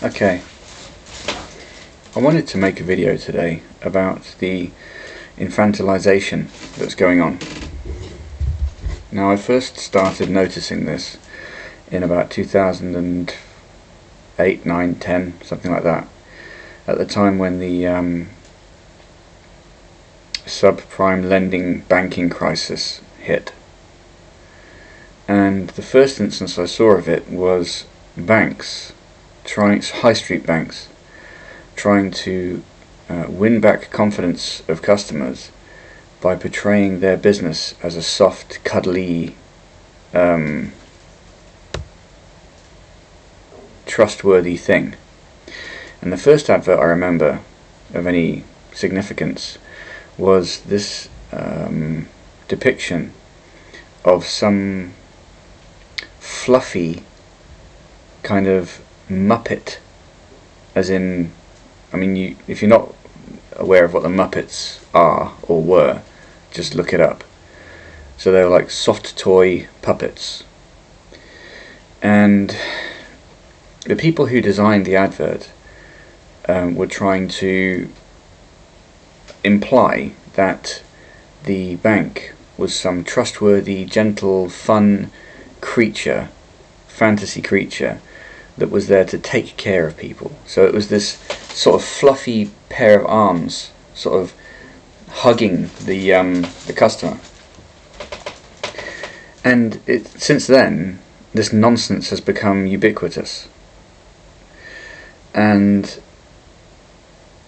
Okay, I wanted to make a video today about the infantilization that's going on. Now, I first started noticing this in about 2008, 9, 10, something like that, at the time when the subprime lending banking crisis hit. And the first instance I saw of it was banks, high street banks, trying to win back confidence of customers by portraying their business as a soft, cuddly, trustworthy thing. And the first advert I remember of any significance was this depiction of some fluffy kind of Muppet, as in, I mean, if you're not aware of what the Muppets are or were, just look it up. So they were like soft toy puppets, and the people who designed the advert were trying to imply that the bank was some trustworthy, gentle, fun creature, fantasy creature, that was there to take care of people. So it was this sort of fluffy pair of arms, sort of hugging the customer. And since then, this nonsense has become ubiquitous. And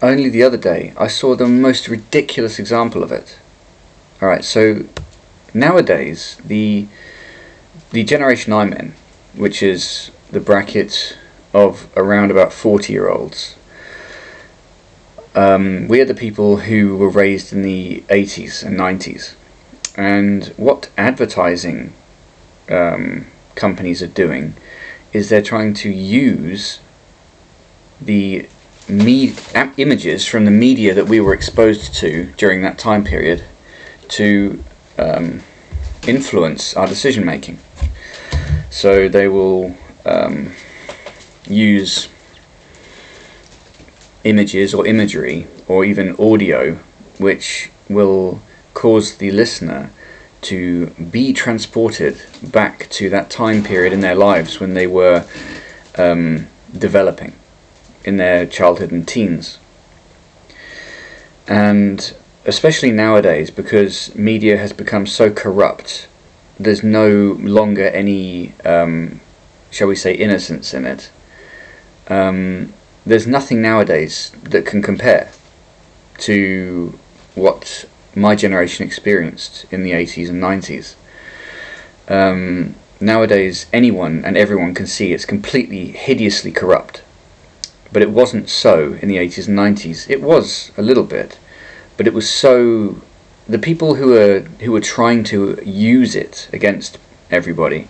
only the other day, I saw the most ridiculous example of it. Alright, so nowadays, the generation I'm in, which is the bracket of around about 40-year-olds, we are the people who were raised in the 80s and 90s. And what advertising companies are doing is they're trying to use the images from the media that we were exposed to during that time period to influence our decision making. So they will use images or imagery or even audio which will cause the listener to be transported back to that time period in their lives when they were developing in their childhood and teens. And especially nowadays, because media has become so corrupt, there's no longer any shall we say innocence in it. There's nothing nowadays that can compare to what my generation experienced in the 80s and 90s. Nowadays, anyone and everyone can see it's completely hideously corrupt. But it wasn't so in the 80s and 90s. It was a little bit, but it was so. The people who were trying to use it against everybody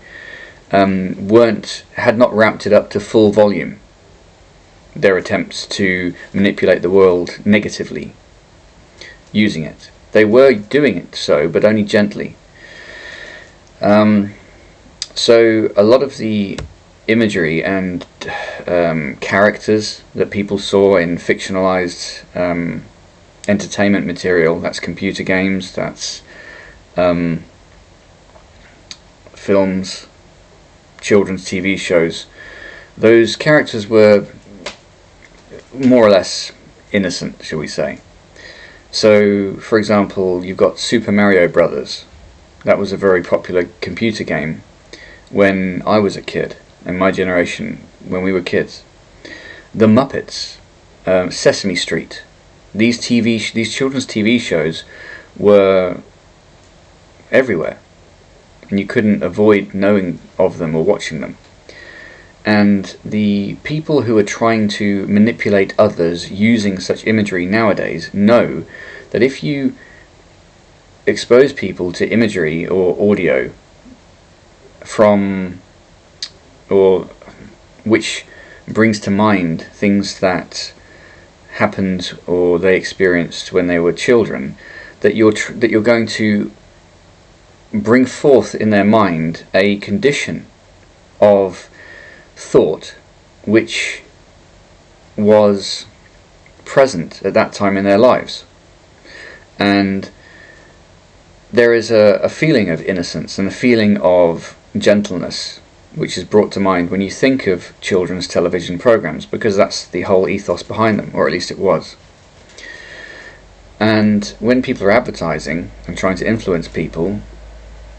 had not ramped it up to full volume. Their attempts to manipulate the world negatively using it. They were doing it so, but only gently. So a lot of the imagery and characters that people saw in fictionalized entertainment material, that's computer games, that's films, children's TV shows, those characters were more or less innocent, shall we say. So, for example, you've got Super Mario Brothers. That was a very popular computer game when I was a kid, and my generation when we were kids. The Muppets, Sesame Street, these children's TV shows were everywhere, and you couldn't avoid knowing of them or watching them. And the people who are trying to manipulate others using such imagery nowadays know that if you expose people to imagery or audio which brings to mind things that happened or they experienced when they were children, that you're going to bring forth in their mind a condition of thought which was present at that time in their lives. And there is a feeling of innocence and a feeling of gentleness which is brought to mind when you think of children's television programs, because that's the whole ethos behind them, or at least it was. And when people are advertising and trying to influence people,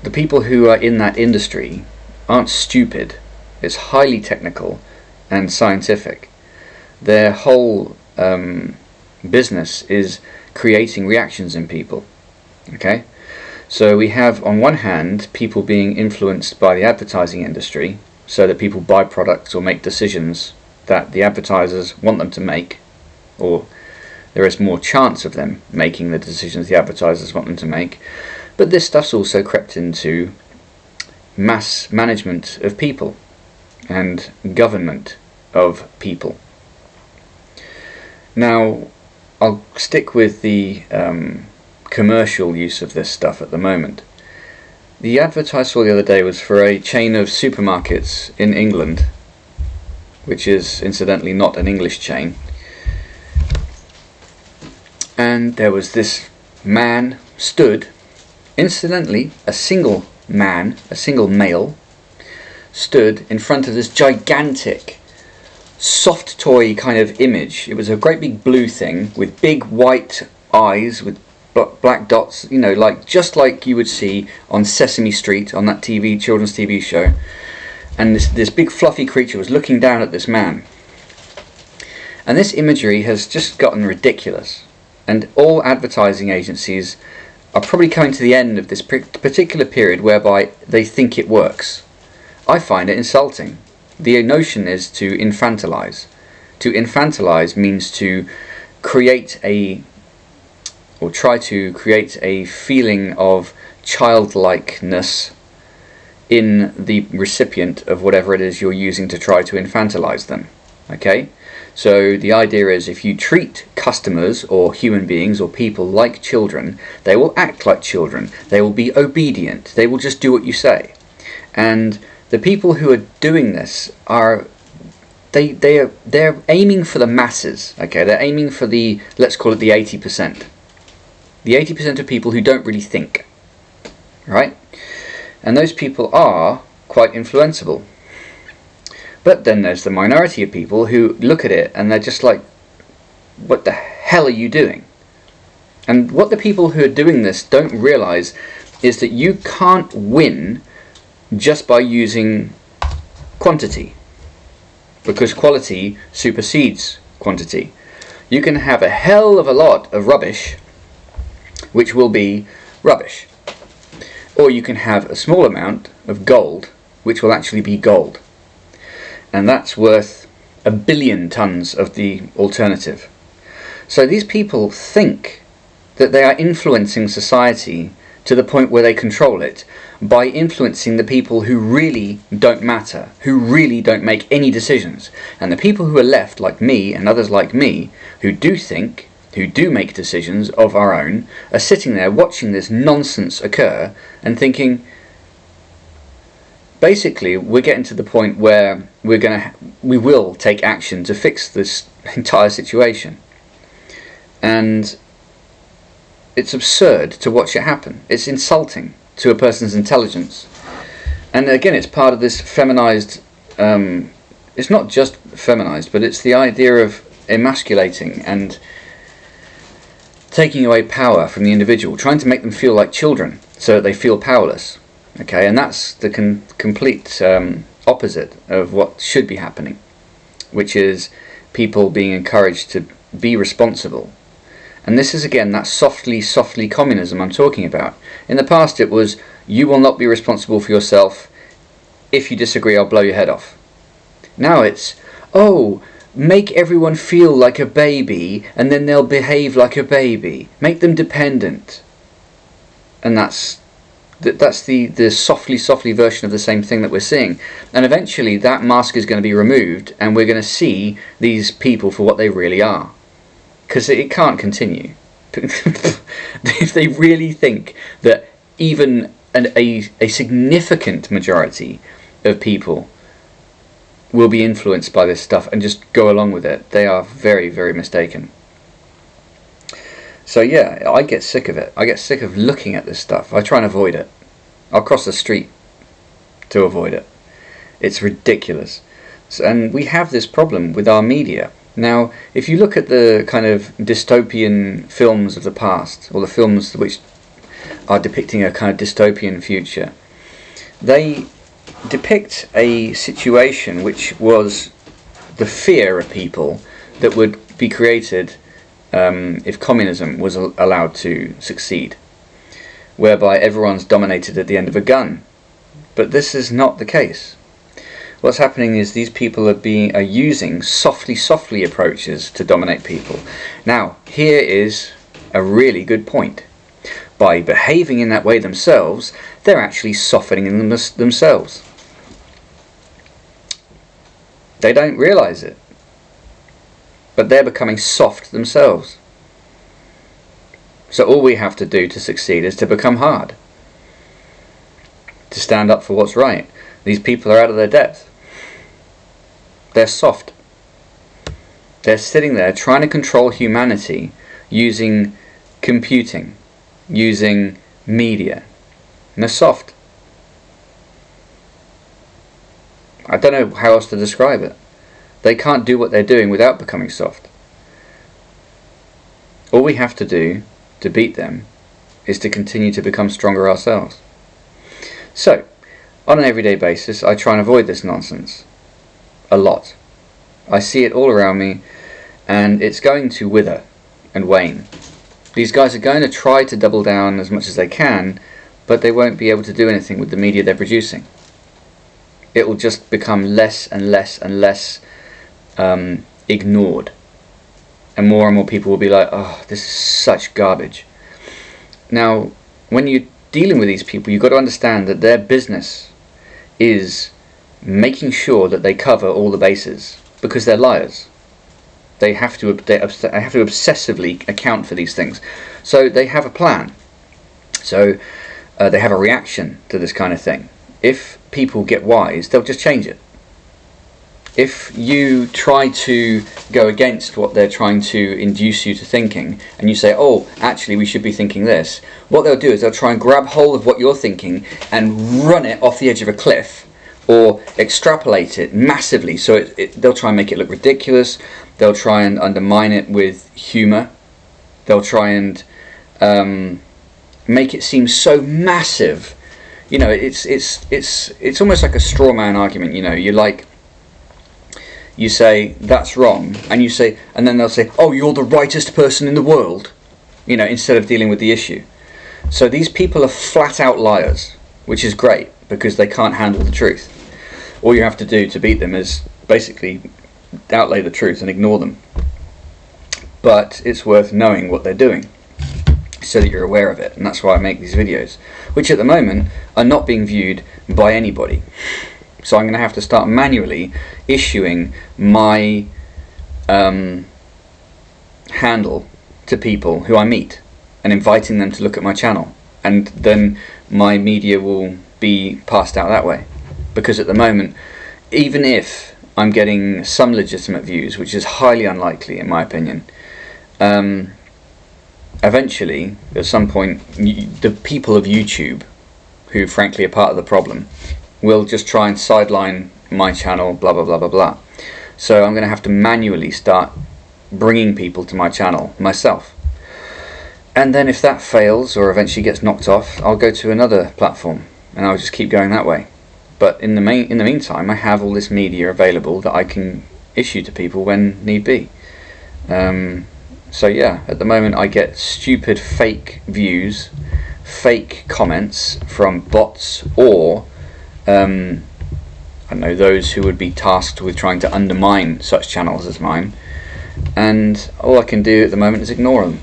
the people who are in that industry aren't stupid. It's highly technical and scientific. Their whole business is creating reactions in people. Okay? So we have, on one hand, people being influenced by the advertising industry, so that people buy products or make decisions that the advertisers want them to make, or there is more chance of them making the decisions the advertisers want them to make. But this stuff's also crept into mass management of people and government of people. Now, I'll stick with the commercial use of this stuff at the moment. The advert I saw the other day was for a chain of supermarkets in England, which is incidentally not an English chain. And there was this man stood, incidentally a single man, a single male, stood in front of this gigantic soft toy kind of image. It was a great big blue thing with big white eyes with black dots, you know, like just like you would see on Sesame Street, on that children's TV show. And this big fluffy creature was looking down at this man. And this imagery has just gotten ridiculous. And all advertising agencies are probably coming to the end of this particular period whereby they think it works. I find it insulting. The notion is to infantilize. To infantilize means to create or try to create a feeling of childlikeness in the recipient of whatever it is you're using to try to infantilize them. Okay? So the idea is, if you treat customers or human beings or people like children, they will act like children. They will be obedient. They will just do what you say. And the people who are doing this are they're aiming for the masses. Okay, they're aiming for the, let's call it the 80%. The 80% of people who don't really think. Right? And those people are quite influenceable. But then there's the minority of people who look at it and they're just like, what the hell are you doing? And what the people who are doing this don't realize is that you can't win just by using quantity, because quality supersedes quantity. You can have a hell of a lot of rubbish which will be rubbish, or you can have a small amount of gold which will actually be gold, and that's worth 1 billion tons of the alternative. So these people think that they are influencing society to the point where they control it by influencing the people who really don't matter, who really don't make any decisions. And the people who are left, like me and others like me, who do think, who do make decisions of our own, are sitting there watching this nonsense occur and thinking, basically we're getting to the point where we will take action to fix this entire situation. And it's absurd to watch it happen. It's insulting to a person's intelligence. And again, it's part of this feminized, it's not just feminized, but it's the idea of emasculating and taking away power from the individual, trying to make them feel like children so that they feel powerless. Okay, and that's the complete opposite of what should be happening, which is people being encouraged to be responsible. And this is again that softly communism I'm talking about. In the past it was, you will not be responsible for yourself. If you disagree, I'll blow your head off. Now it's, oh, make everyone feel like a baby and then they'll behave like a baby. Make them dependent. And that's the softly version of the same thing that we're seeing. And eventually that mask is going to be removed and we're going to see these people for what they really are. Because it can't continue. If they really think that even a significant majority of people will be influenced by this stuff and just go along with it, they are very, very mistaken. So yeah, I get sick of it. I get sick of looking at this stuff. I try and avoid it. I'll cross the street to avoid it. It's ridiculous. And we have this problem with our media. Now, if you look at the kind of dystopian films of the past, or the films which are depicting a kind of dystopian future, they depict a situation which was the fear of people that would be created if communism was allowed to succeed, whereby everyone's dominated at the end of a gun. But this is not the case. What's happening is these people are using softly approaches to dominate people. Now, here is a really good point. By behaving in that way themselves, they're actually softening themselves. They don't realise it, but they're becoming soft themselves. So all we have to do to succeed is to become hard, to stand up for what's right. These people are out of their depth. They're soft. They're sitting there trying to control humanity using computing, using media, and they're soft. I don't know how else to describe it. They can't do what they're doing without becoming soft. All we have to do to beat them is to continue to become stronger ourselves. So, on an everyday basis, I try and avoid this nonsense. A lot. I see it all around me, and it's going to wither and wane. These guys are going to try to double down as much as they can, but they won't be able to do anything with the media they're producing. It will just become less and less and less ignored, and more people will be like, oh, this is such garbage. Now, when you're dealing with these people, you've got to understand that their business is making sure that they cover all the bases, because they're liars. They have to obsessively account for these things. So they have a plan. So they have a reaction to this kind of thing. If people get wise, they'll just change it. If you try to go against what they're trying to induce you to thinking, and you say, oh, actually we should be thinking this, what they'll do is they'll try and grab hold of what you're thinking and run it off the edge of a cliff, or extrapolate it massively. So they'll try and make it look ridiculous. They'll try and undermine it with humour. They'll try and make it seem so massive. You know, it's almost like a straw man argument. You know, you say that's wrong, and then they'll say, oh, you're the rightest person in the world. You know, instead of dealing with the issue. So these people are flat out liars, which is great because they can't handle the truth. All you have to do to beat them is basically outlay the truth and ignore them. But it's worth knowing what they're doing so that you're aware of it, and that's why I make these videos, which at the moment are not being viewed by anybody. So I'm going to have to start manually issuing my handle to people who I meet and inviting them to look at my channel, and then my media will be passed out that way. Because at the moment, even if I'm getting some legitimate views, which is highly unlikely in my opinion, eventually, at some point, the people of YouTube, who frankly are part of the problem, will just try and sideline my channel, blah blah blah blah blah. So I'm going to have to manually start bringing people to my channel myself. And then if that fails or eventually gets knocked off, I'll go to another platform and I'll just keep going that way. But in the meantime, I have all this media available that I can issue to people when need be. So yeah, at the moment I get stupid fake views, fake comments from bots, or I don't know, those who would be tasked with trying to undermine such channels as mine. And all I can do at the moment is ignore them,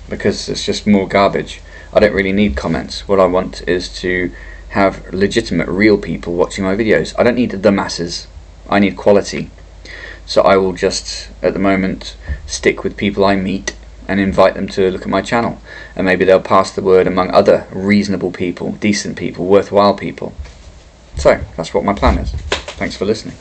because it's just more garbage. I don't really need comments. What I want is to have legitimate, real people watching my videos. I don't need the masses. I need quality. So I will just, at the moment, stick with people I meet and invite them to look at my channel. And maybe they'll pass the word among other reasonable people, decent people, worthwhile people. So, that's what my plan is. Thanks for listening.